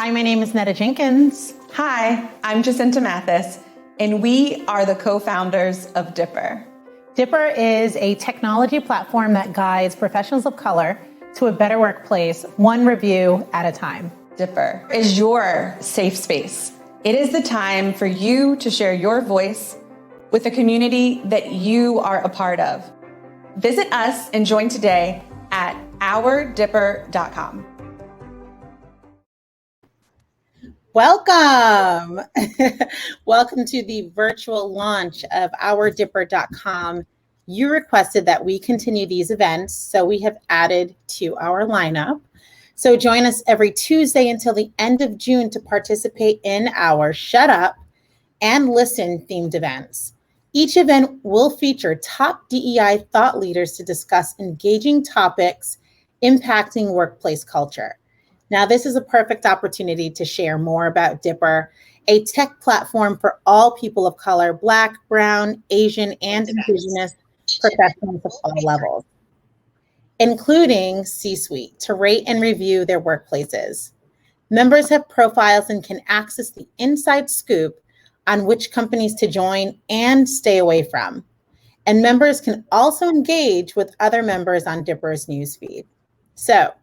Hi, my name is Netta Jenkins. Hi, I'm Jacinta Mathis, and we are the co-founders of Dipper. Dipper is a technology platform that guides professionals of color to a better workplace, one review at a time. Dipper is your safe space. It is the time for you to share your voice with a community that you are a part of. Visit us and join today at ourdipper.com. Welcome. Welcome to the virtual launch of ourdipper.com. You requested that we continue these events, so we have added to our lineup. So join us every Tuesday until the end of June to participate in our Shut Up and Listen themed events. Each event will feature top DEI thought leaders to discuss engaging topics impacting workplace culture. Now, this is a perfect opportunity to share more about Dipper, a tech platform for all people of color, Black, Brown, Asian, and Indigenous professionals of all levels, including C-suite, to rate and review their workplaces. Members have profiles and can access the inside scoop on which companies to join and stay away from. And members can also engage with other members on Dipper's newsfeed. So,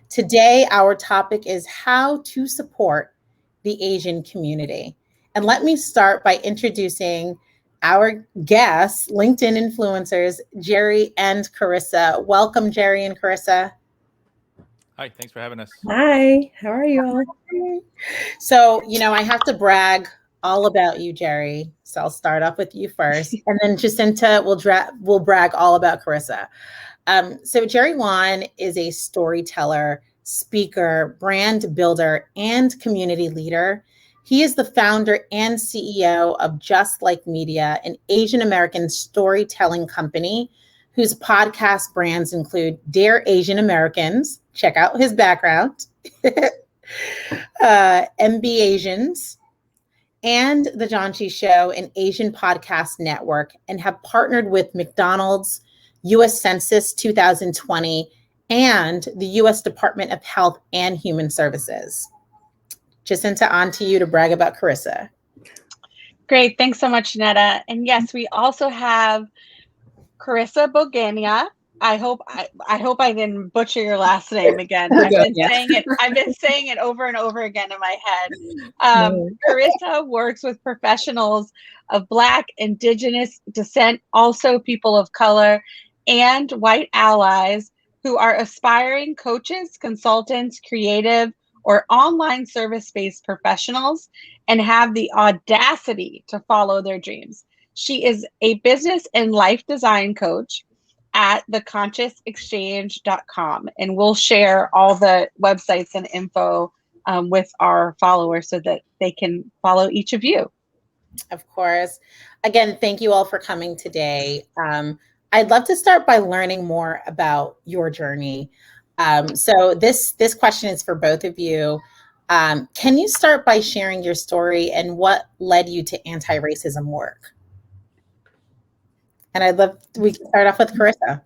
today, our topic is how to support the Asian community. And let me start by introducing our guests, LinkedIn influencers, Jerry and Carissa. Welcome, Jerry and Carissa. Hi, thanks for having us. Hi, how are you all? So, I have to brag all about you, Jerry. So I'll start off with you first. And then Jacinta will brag all about Carissa. So Jerry Won is a storyteller, speaker, brand builder, and community leader. He is the founder and CEO of Just Like Media, an Asian American storytelling company whose podcast brands include Dear Asian Americans, check out his background, MB Asians, and The Janchi Show, an Asian podcast network, and have partnered with McDonald's, U.S. Census 2020, and the U.S. Department of Health and Human Services. Jacinta, on to you to brag about Carissa. Great, thanks so much, Netta. And yes, we also have Carissa Begonia. I hope I didn't butcher your last name again. I've been saying it over and over again in my head. Carissa works with professionals of Black, Indigenous descent, also people of color, and white allies who are aspiring coaches, consultants, creative, or online service-based professionals and have the audacity to follow their dreams. She is a business and life design coach at theconsciousexchange.com, and we'll share all the websites and info with our followers so that they can follow each of you. Of course. Again, thank you all for coming today. I'd love to start by learning more about your journey. So this question is for both of you. Can you start by sharing your story and what led you to anti-racism work? And we can start off with Carissa.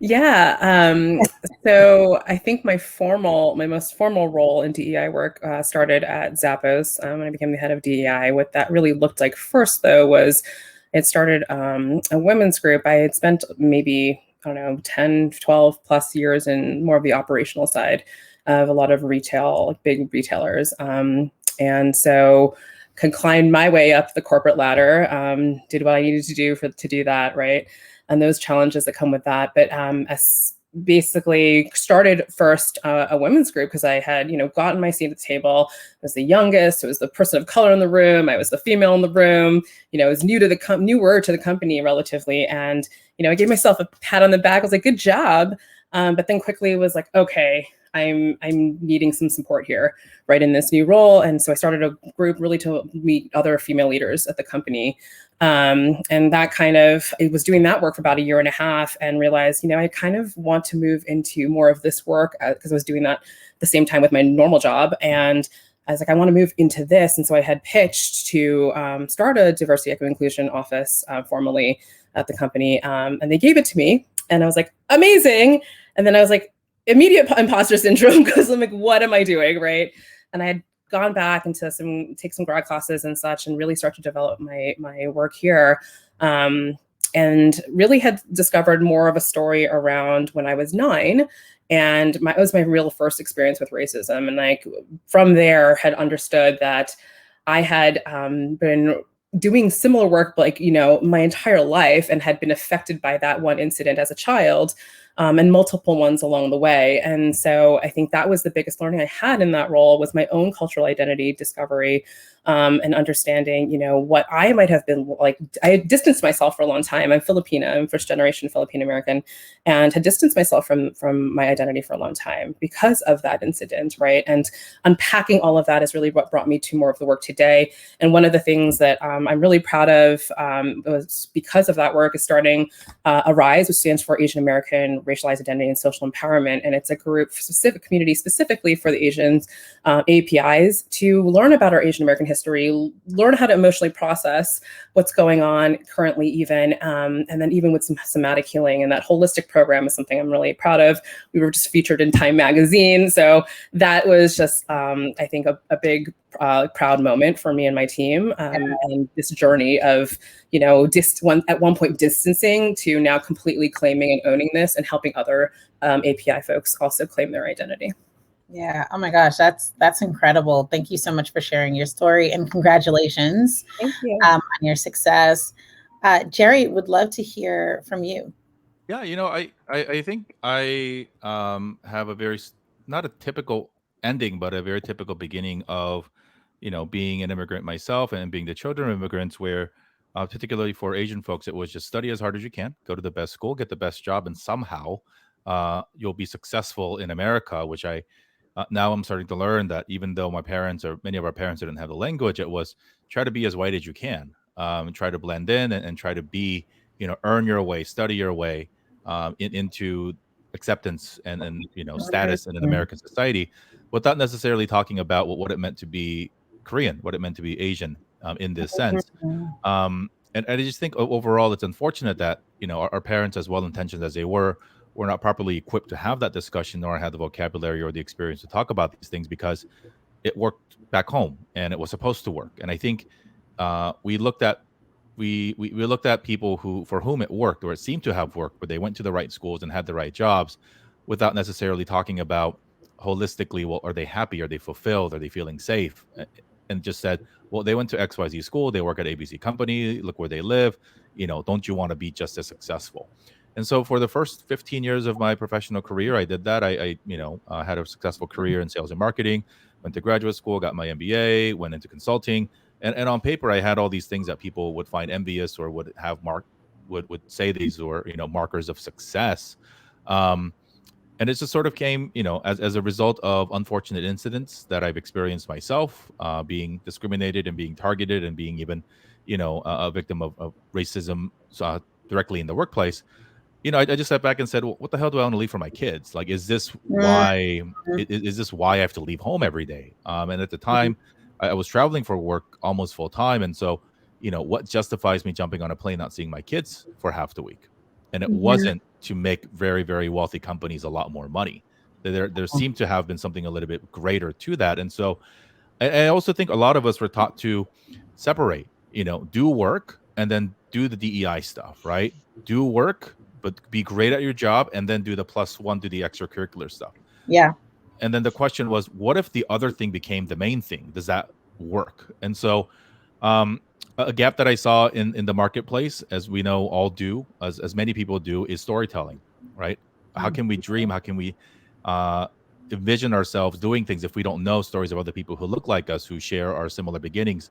Yeah. So I think my most formal role in DEI work started at Zappos when I became the head of DEI. What that really looked like first, though, was it started a women's group. I had spent maybe, 10, 12 plus years in more of the operational side of a lot of retail, like big retailers. And so could climb my way up the corporate ladder, did what I needed to do to do that, right? And those challenges that come with that. But basically started first a women's group because I had, gotten my seat at the table. I was the youngest. I was the person of color in the room. I was the female in the room. I was newer to the company relatively. And, I gave myself a pat on the back. I was like, good job. But then quickly was like, okay, I'm needing some support here, right, in this new role. And so I started a group really to meet other female leaders at the company. And I was doing that work for about a year and a half and realized, I kind of want to move into more of this work because I was doing that at the same time with my normal job. And I was like, I want to move into this. And so I had pitched to start a diversity, equity, inclusion office formally at the company. And they gave it to me. And I was like, amazing. And then I was like, immediate imposter syndrome because I'm like, what am I doing, right? And I had gone back into take some grad classes and such, and really start to develop my work here. And really had discovered more of a story around when I was 9. And it was my real first experience with racism. And like from there had understood that I had been doing similar work, like, my entire life, and had been affected by that one incident as a child, and multiple ones along the way. And so I think that was the biggest learning I had in that role, was my own cultural identity discovery, and understanding, what I might have been like. I had distanced myself for a long time. I'm Filipina, I'm first generation Filipino American, and had distanced myself from my identity for a long time because of that incident, right? And unpacking all of that is really what brought me to more of the work today. And one of the things that I'm really proud of, was because of that work, is starting ARISE, which stands for Asian American Racialized Identity and Social Empowerment. And it's a group, specific community specifically for the Asians, APIs, to learn about our Asian American history, learn how to emotionally process what's going on currently even, and then even with some somatic healing. And that holistic program is something I'm really proud of. We were just featured in Time magazine. So that was just, I think, a big, proud moment for me and my team, and this journey of, at one point distancing to now completely claiming and owning this, and helping other API folks also claim their identity. Yeah. Oh my gosh, that's incredible. Thank you so much for sharing your story, and congratulations Thank you. On your success. Jerry, would love to hear from you. Yeah, I think I have a very not a typical ending, but a very typical beginning of, being an immigrant myself and being the children of immigrants, where particularly for Asian folks, it was just study as hard as you can, go to the best school, get the best job, and somehow you'll be successful in America, which I now I'm starting to learn that even though my parents, or many of our parents, didn't have the language, it was try to be as white as you can, and try to blend in, and try to be, earn your way, study your way into acceptance and status in an American society, without necessarily talking about what it meant to be Korean, what it meant to be Asian, in this sense. And I just think overall it's unfortunate that, our parents, as well intentioned as they were not properly equipped to have that discussion, nor had the vocabulary or the experience to talk about these things, because it worked back home and it was supposed to work. And I think we looked at people for whom it worked, or it seemed to have worked, where they went to the right schools and had the right jobs, without necessarily talking about holistically, well, are they happy? Are they fulfilled? Are they feeling safe? And just said, well, they went to XYZ school, they work at ABC company, look where they live, don't you want to be just as successful? And so for the first 15 years of my professional career, I did that. I had a successful career in sales and marketing, went to graduate school, got my MBA, went into consulting. And on paper, I had all these things that people would find envious, or would have would say these were, markers of success. And it just sort of came, as a result of unfortunate incidents that I've experienced myself, being discriminated and being targeted, and being even, a victim of racism directly in the workplace. I just sat back and said, well, what the hell do I want to leave for my kids? Like, is this why I have to leave home every day? And at the time, I was traveling for work almost full time. And so, what justifies me jumping on a plane, not seeing my kids for half the week? And it wasn't to make very, very wealthy companies a lot more money. There seemed to have been something a little bit greater to that. And so I also think a lot of us were taught to separate, do work and then do the DEI stuff, right? Do work, but be great at your job, and then do the +1, do the extracurricular stuff. Yeah. And then the question was, what if the other thing became the main thing? Does that work? And so a gap that I saw in the marketplace, as we know all do, as many people do, is storytelling, right? How can we dream? How can we envision ourselves doing things if we don't know stories of other people who look like us, who share our similar beginnings?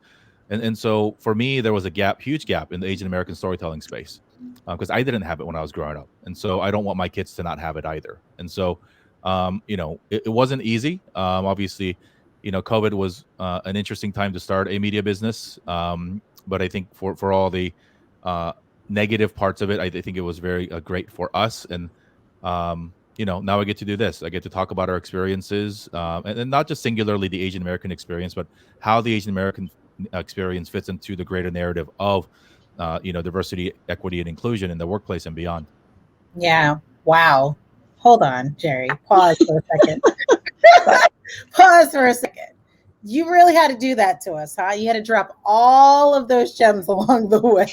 And so for me, there was a huge gap in the Asian American storytelling space, because I didn't have it when I was growing up. And so I don't want my kids to not have it either. And so, it wasn't easy. Obviously, COVID was an interesting time to start a media business. But I think for all the negative parts of it, I think it was very great for us. And, now I get to do this. I get to talk about our experiences, and not just singularly the Asian American experience, but how the Asian American experience fits into the greater narrative of, diversity, equity, and inclusion in the workplace and beyond. Yeah. Wow. Hold on, Jerry. Pause for a second. Pause for a second. You really had to do that to us, huh? You had to drop all of those gems along the way.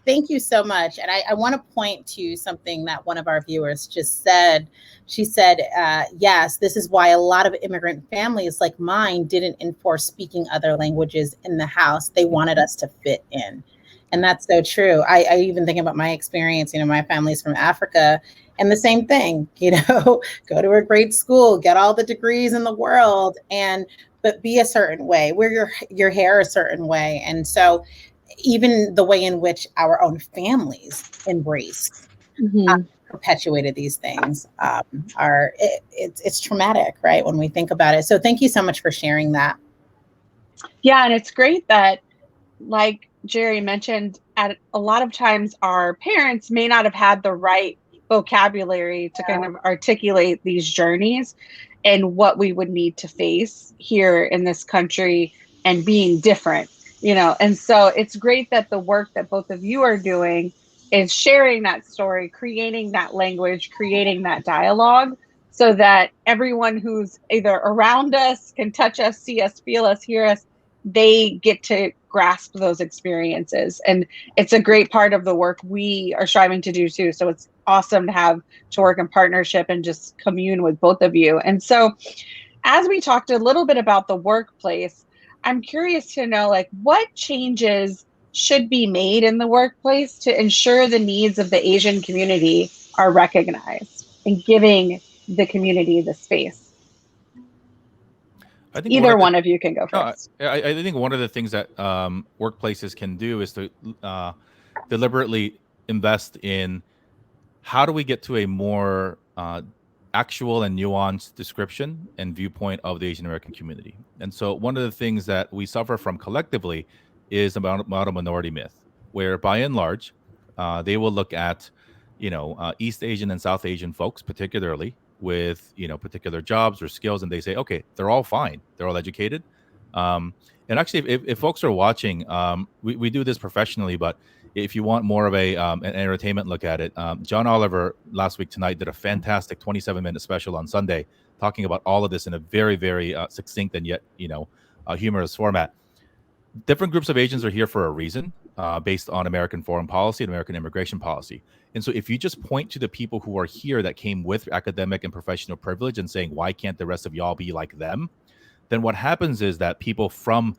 Thank you so much. And I want to point to something that one of our viewers just said. She said, yes, this is why a lot of immigrant families like mine didn't enforce speaking other languages in the house. They wanted us to fit in. And that's so true. I even think about my experience. My family's from Africa, and the same thing, go to a great school, get all the degrees in the world, but be a certain way, wear your hair a certain way. And so even the way in which our own families embrace, perpetuated these things it's traumatic, right? When we think about it. So thank you so much for sharing that. Yeah. And it's great that, like Jerry mentioned, at a lot of times our parents may not have had the right vocabulary to kind of articulate these journeys and what we would need to face here in this country and being different, and so it's great that the work that both of you are doing is sharing that story, creating that language, creating that dialogue, so that everyone who's either around us can touch us, see us, feel us, hear us, they get to grasp those experiences. And it's a great part of the work we are striving to do too. So it's awesome to work in partnership and just commune with both of you. And so as we talked a little bit about the workplace, I'm curious to know, what changes should be made in the workplace to ensure the needs of the Asian community are recognized and giving the community the space. I think either one of you can go first. I think one of the things that workplaces can do is to deliberately invest in how do we get to a more actual and nuanced description and viewpoint of the Asian American community. And so one of the things that we suffer from collectively is about a minority myth, where by and large, they will look at, East Asian and South Asian folks, particularly with, particular jobs or skills, and they say, okay, they're all fine. They're all educated. And actually, if folks are watching, we do this professionally, but if you want more of an entertainment look at it, John Oliver last week tonight did a fantastic 27-minute special on Sunday talking about all of this in a very, very succinct and yet, humorous format. Different groups of Asians are here for a reason, based on American foreign policy and American immigration policy. And so if you just point to the people who are here that came with academic and professional privilege and saying, why can't the rest of y'all be like them? Then what happens is that people from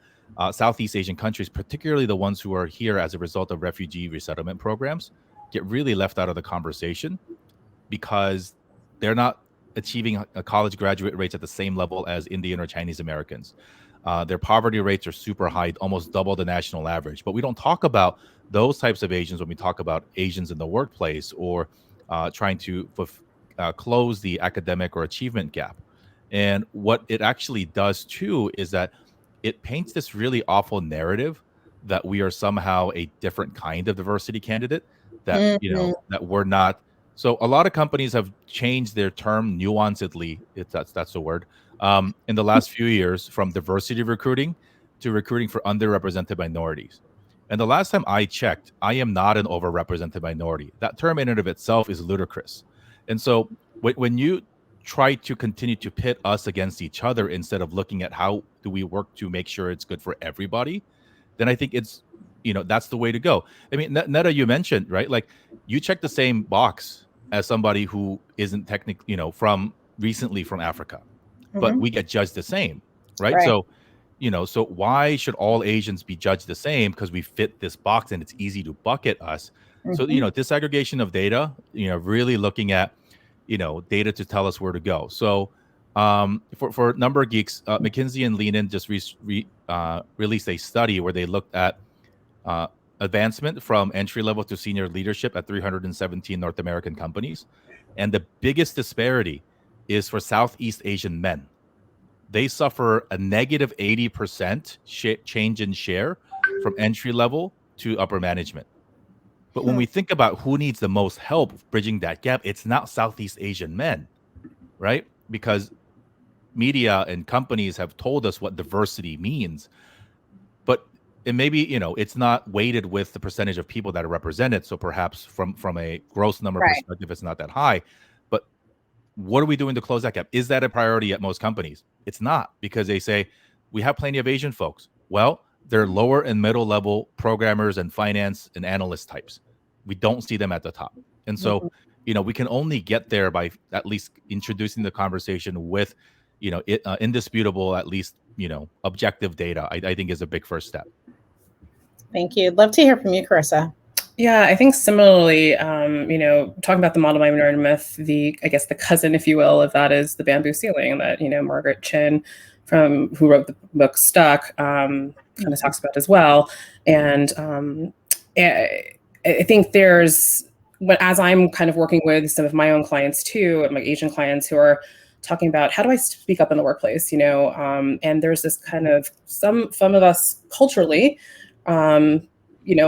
Southeast Asian countries, particularly the ones who are here as a result of refugee resettlement programs, get really left out of the conversation because they're not achieving college graduate rates at the same level as Indian or Chinese Americans. Their poverty rates are super high, almost double the national average. But we don't talk about those types of Asians when we talk about Asians in the workplace or trying to close the academic or achievement gap. And what it actually does too is that it paints this really awful narrative that we are somehow a different kind of diversity candidate, that that we're not. So a lot of companies have changed their term nuancedly, if that's the word, in the last few years, from diversity recruiting to recruiting for underrepresented minorities. And the last time I checked, I am not an overrepresented minority. That term in and of itself is ludicrous. And so when you try to continue to pit us against each other instead of looking at how do we work to make sure it's good for everybody, then I think it's, that's the way to go. I mean, Netta, you mentioned, right? Like, you check the same box as somebody who isn't technically, recently from Africa, but we get judged the same, right? So, so why should all Asians be judged the same because we fit this box and it's easy to bucket us? So, disaggregation of data, really looking at, data to tell us where to go. So for Number Geeks, McKinsey and Lean In just released a study where they looked at advancement from entry level to senior leadership at 317 North American companies. And the biggest disparity is for Southeast Asian men. They suffer a negative 80% change in share from entry level to upper management. But when we think about who needs the most help bridging that gap, it's not Southeast Asian men, right? Because media and companies have told us what diversity means. But it maybe, it's not weighted with the percentage of people that are represented. So perhaps from a gross number perspective, it's not that high. But what are we doing to close that gap? Is that a priority at most companies? It's not, because they say we have plenty of Asian folks. Well, they're lower and middle level programmers and finance and analyst types. We don't see them at the top. And so, we can only get there by at least introducing the conversation with, indisputable, at least, objective data, I think is a big first step. Thank you. Love to hear from you, Carissa. Yeah, I think similarly, talking about the model minority myth, the cousin, if you will, of that is the bamboo ceiling that, Margaret Chin, who wrote the book Stuck, kind of talks about as well. And I think as I'm kind of working with some of my own clients too, and my Asian clients who are talking about how do I speak up in the workplace, and there's this kind of some of us culturally,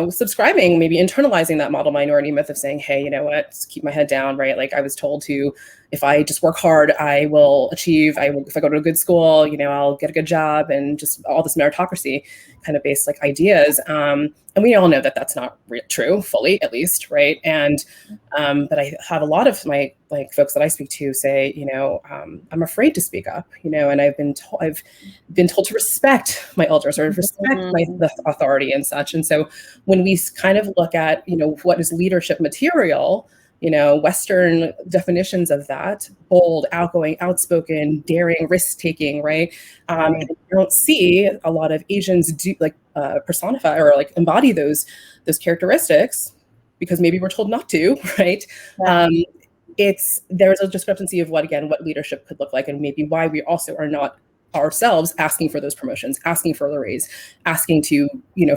subscribing, maybe internalizing that model minority myth of saying, hey, you know what, just keep my head down, right? Like I was told to, if I just work hard, I will achieve, if I go to a good school, I'll get a good job, and just all this meritocracy kind of based like ideas. And we all know that that's not true fully, at least, right? And but I have a lot of my folks that I speak to say, I'm afraid to speak up, and I've been told to respect my elders or respect the authority and such. And so when we kind of look at, what is leadership material, Western definitions of that: bold, outgoing, outspoken, daring, risk-taking, right? And you don't see a lot of Asians do personify or embody those characteristics because maybe we're told not to, right? Yeah. There's a discrepancy of what leadership could look like, and maybe why we also are not ourselves asking for those promotions, asking for the raise, asking to,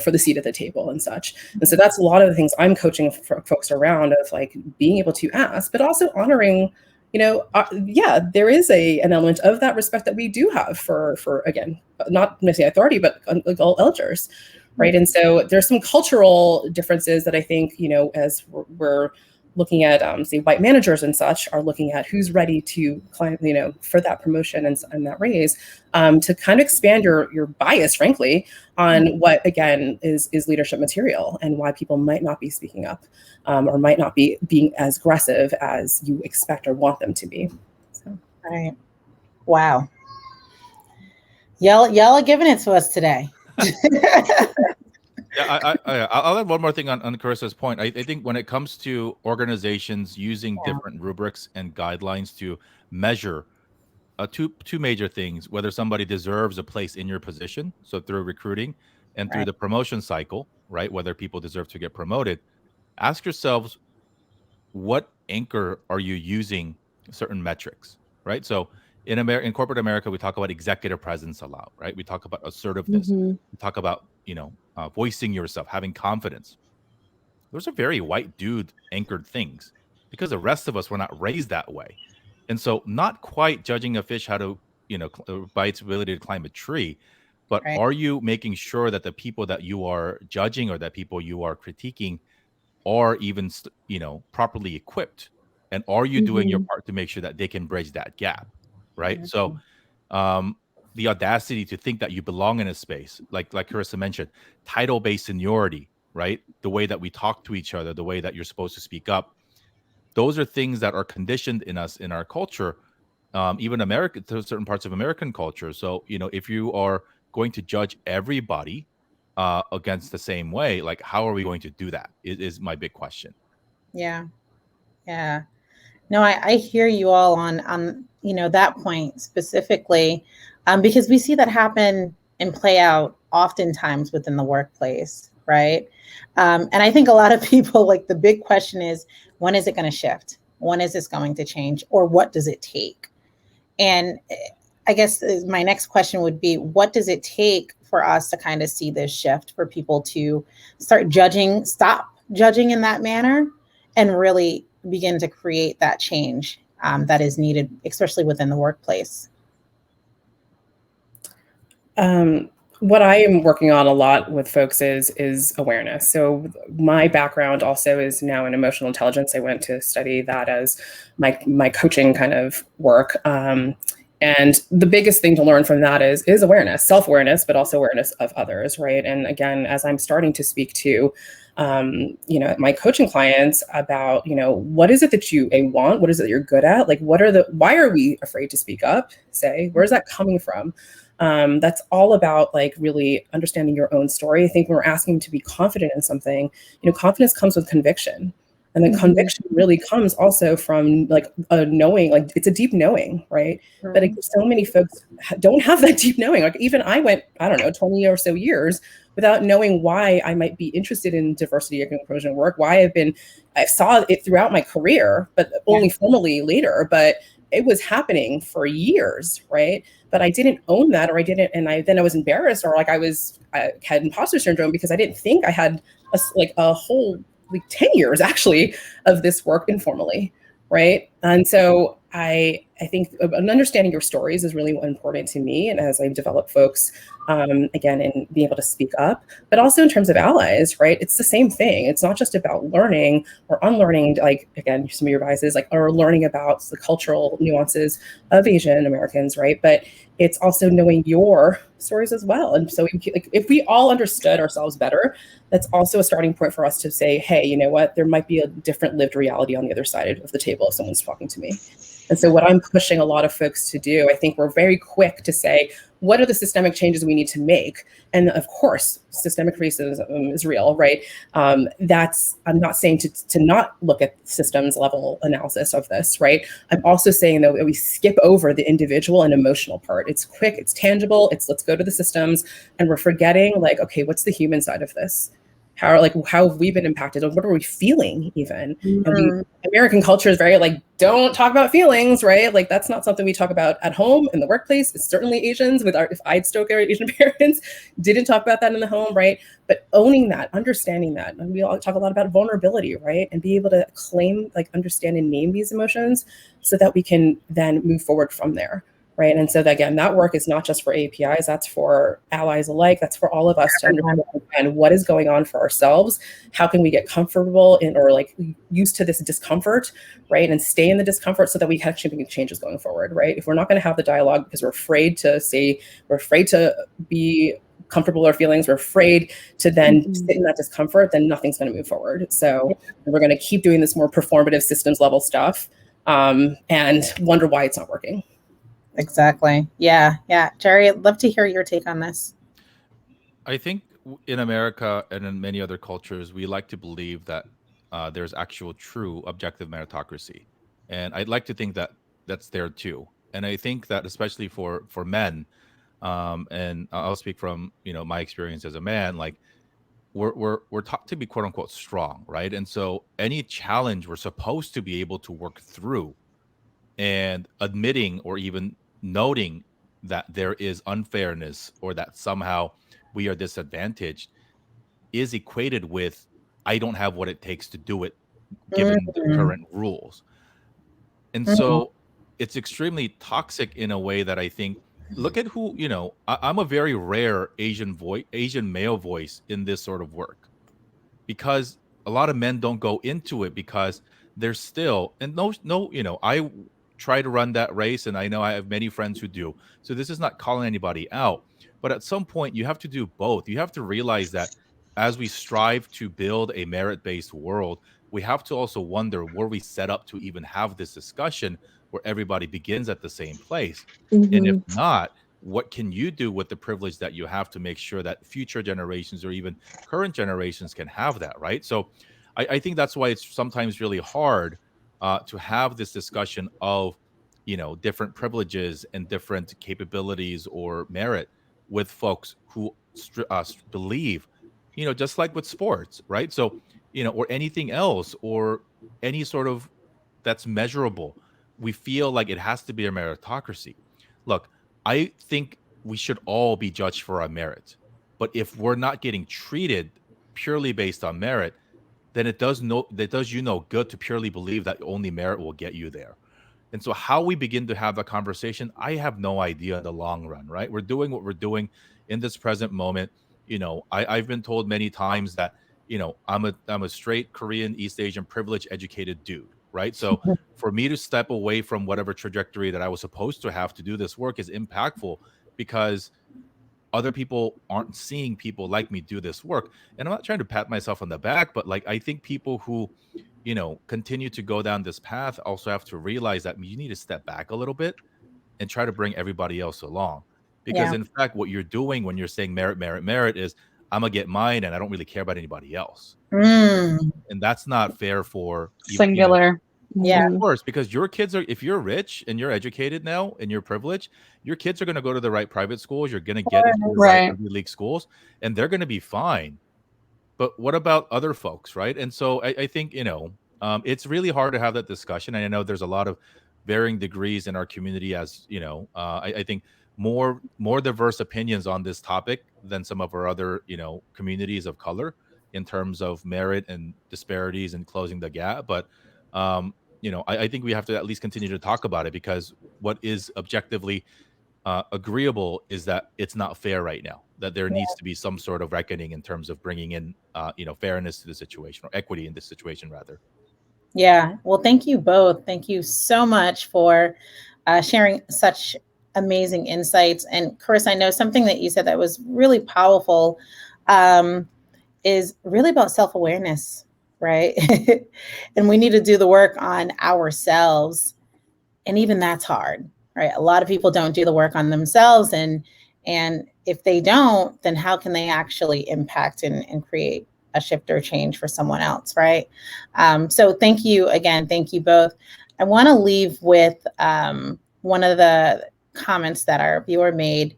for the seat at the table and such. And so that's a lot of the things I'm coaching for folks around, of being able to ask, but also honoring, there is an element of that respect that we do have for again, not necessarily authority, but all elders, right? And so there's some cultural differences that I think, as we're looking at, say, white managers and such, are looking at who's ready to climb, for that promotion and that raise, to kind of expand your bias, frankly, on what, again, is leadership material, and why people might not be speaking up, or might not be being as aggressive as you expect or want them to be. So. Right. Wow. Y'all are giving it to us today. Yeah, I'll add one more thing on Carissa's point. I think when it comes to organizations using different rubrics and guidelines to measure two major things: whether somebody deserves a place in your position, so through recruiting, and through the promotion cycle, right? Whether people deserve to get promoted. Ask yourselves, what anchor are you using certain metrics, right? So in corporate America, we talk about executive presence a lot, right? We talk about assertiveness. We talk about, voicing yourself, having confidence. Those are very white dude anchored things, because the rest of us were not raised that way. And so not quite judging a fish how to, by its ability to climb a tree, but are you making sure that the people that you are judging or that people you are critiquing are even, properly equipped? And are you doing your part to make sure that they can bridge that gap? Right. So, the audacity to think that you belong in a space, like Carissa mentioned, title-based seniority, right? The way that we talk to each other, the way that you're supposed to speak up. Those are things that are conditioned in us, in our culture, even to certain parts of American culture. So, if you are going to judge everybody against the same way, how are we going to do that? Is my big question. Yeah. Yeah. No, I hear you all on that point specifically, because we see that happen and play out oftentimes within the workplace, right? And I think a lot of people, the big question is, when is it going to shift? When is this going to change? Or what does it take? And I guess my next question would be, what does it take for us to kind of see this shift, for people to stop judging in that manner, and really begin to create that change that is needed, especially within the workplace? What I am working on a lot with folks is awareness. So my background also is now in emotional intelligence. I went to study that as my coaching kind of work. And the biggest thing to learn from that is awareness, self-awareness, but also awareness of others, right? And again, as I'm starting to speak to my coaching clients about, what is it that you want? What is it that you're good at? Like, why are we afraid to speak up? Say, where's that coming from? That's all about like really understanding your own story. I think when we're asking to be confident in something, confidence comes with conviction. And then conviction really comes also from like a knowing, like it's a deep knowing, right? But like, so many folks don't have that deep knowing. Like even I went, I don't know, 20 or so years without knowing why I might be interested in diversity and inclusion work, I saw it throughout my career, but only formally later, but it was happening for years, right? But I didn't own that, or I didn't, and I was embarrassed, or like I had imposter syndrome because I didn't think I had a whole like 10 years actually of this work informally, right? And so I think understanding your stories is really important to me, and as I develop folks, again, and being able to speak up, but also in terms of allies, right? It's the same thing. It's not just about learning or unlearning, like again, some of your biases, like or learning about the cultural nuances of Asian Americans, right? But it's also knowing your stories as well. And so if we all understood ourselves better, that's also a starting point for us to say, hey, you know what? There might be a different lived reality on the other side of the table if someone's talking to me. And so what I'm pushing a lot of folks to do, I think we're very quick to say, what are the systemic changes we need to make? And of course, systemic racism is real, right? I'm not saying to not look at systems level analysis of this, right? I'm also saying that we skip over the individual and emotional part. It's quick, it's tangible, let's go to the systems, and we're forgetting like, okay, what's the human side of this? How have we been impacted, and what are we feeling even? And American culture is very like, don't talk about feelings, right? Like that's not something we talk about at home, in the workplace. It's certainly Asians if I'd stoke our Asian parents didn't talk about that in the home, right? But owning that, understanding that, and we all talk a lot about vulnerability, right? And be able to claim, like understand and name these emotions so that we can then move forward from there. Right. And so again, that work is not just for APIs, that's for allies alike. That's for all of us to understand what is going on for ourselves. How can we get comfortable or like used to this discomfort, right? And stay in the discomfort so that we can actually make changes going forward, right? If we're not going to have the dialogue because we're afraid to be comfortable with our feelings, we're afraid to then sit in that discomfort, then nothing's going to move forward. So we're going to keep doing this more performative systems level stuff and wonder why it's not working. Exactly. Yeah. Jerry, I'd love to hear your take on this. I think in America and in many other cultures, we like to believe that there's actual true objective meritocracy. And I'd like to think that that's there too. And I think that especially for men, and I'll speak from, my experience as a man, like we're taught to be quote unquote strong, right? And so any challenge we're supposed to be able to work through, and admitting or even noting that there is unfairness or that somehow we are disadvantaged is equated with I don't have what it takes to do it given the current rules. And so it's extremely toxic in a way that I think, look at who, I'm a very rare Asian male voice in this sort of work, because a lot of men don't go into it because they're still, and I try to run that race, and I know I have many friends who do. So this is not calling anybody out, but at some point you have to do both. You have to realize that as we strive to build a merit-based world, we have to also wonder, were we set up to even have this discussion where everybody begins at the same place? And if not, what can you do with the privilege that you have to make sure that future generations or even current generations can have that, right? So I think that's why it's sometimes really hard to have this discussion of, different privileges and different capabilities or merit with folks who believe, just like with sports, right? So, or anything else, or any sort of that's measurable. We feel like it has to be a meritocracy. Look, I think we should all be judged for our merit. But if we're not getting treated purely based on merit, then it does you no good to purely believe that only merit will get you there. And so how we begin to have a conversation, I have no idea in the long run, right? We're doing what we're doing in this present moment. I've been told many times that, I'm a straight Korean, East Asian, privileged, educated dude, right? So for me to step away from whatever trajectory that I was supposed to have to do this work is impactful, because other people aren't seeing people like me do this work. And I'm not trying to pat myself on the back, but like, I think people who, continue to go down this path also have to realize that you need to step back a little bit and try to bring everybody else along. Because Yeah. in fact, what you're doing when you're saying merit, merit, merit is I'm gonna get mine and I don't really care about anybody else. Mm. And that's not fair for Singular. Yeah. Of course, because your kids are, if you're rich and you're educated now and you're privileged, your kids are going to go to the right private schools. You're going to get into the right Right. Ivy League schools, and they're going to be fine. But what about other folks, right? And so I think, it's really hard to have that discussion. And I know there's a lot of varying degrees in our community, as I think more diverse opinions on this topic than some of our other, communities of color in terms of merit and disparities and closing the gap. But I think we have to at least continue to talk about it, because what is objectively agreeable is that it's not fair right now, that there needs to be some sort of reckoning in terms of bringing in fairness to the situation, or equity in this situation rather. Yeah. Well, thank you both. Thank you so much for sharing such amazing insights. And Chris, I know something that you said that was really powerful is really about self-awareness, right? And we need to do the work on ourselves. And even that's hard, right? A lot of people don't do the work on themselves. And if they don't, then how can they actually impact and create a shift or change for someone else, right? So thank you again. Thank you both. I want to leave with one of the comments that our viewer made.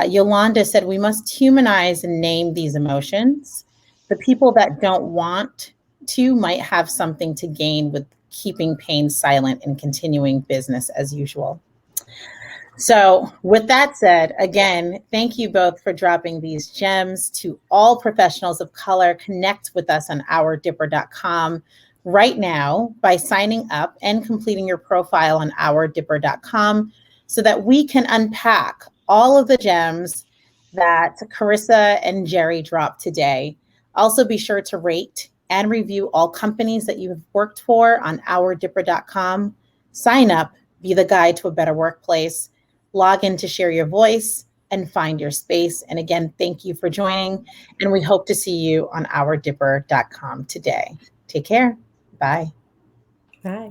Yolanda said, we must humanize and name these emotions. The people that don't want to might have something to gain with keeping pain silent and continuing business as usual. So with that said, again, thank you both for dropping these gems. To all professionals of color, connect with us on ourdipper.com right now by signing up and completing your profile on ourdipper.com so that we can unpack all of the gems that Carissa and Jerry dropped today. Also, be sure to rate and review all companies that you have worked for on ourdipper.com. Sign up, be the guide to a better workplace. Log in to share your voice and find your space. And again, thank you for joining. And we hope to see you on ourdipper.com today. Take care. Bye. Bye.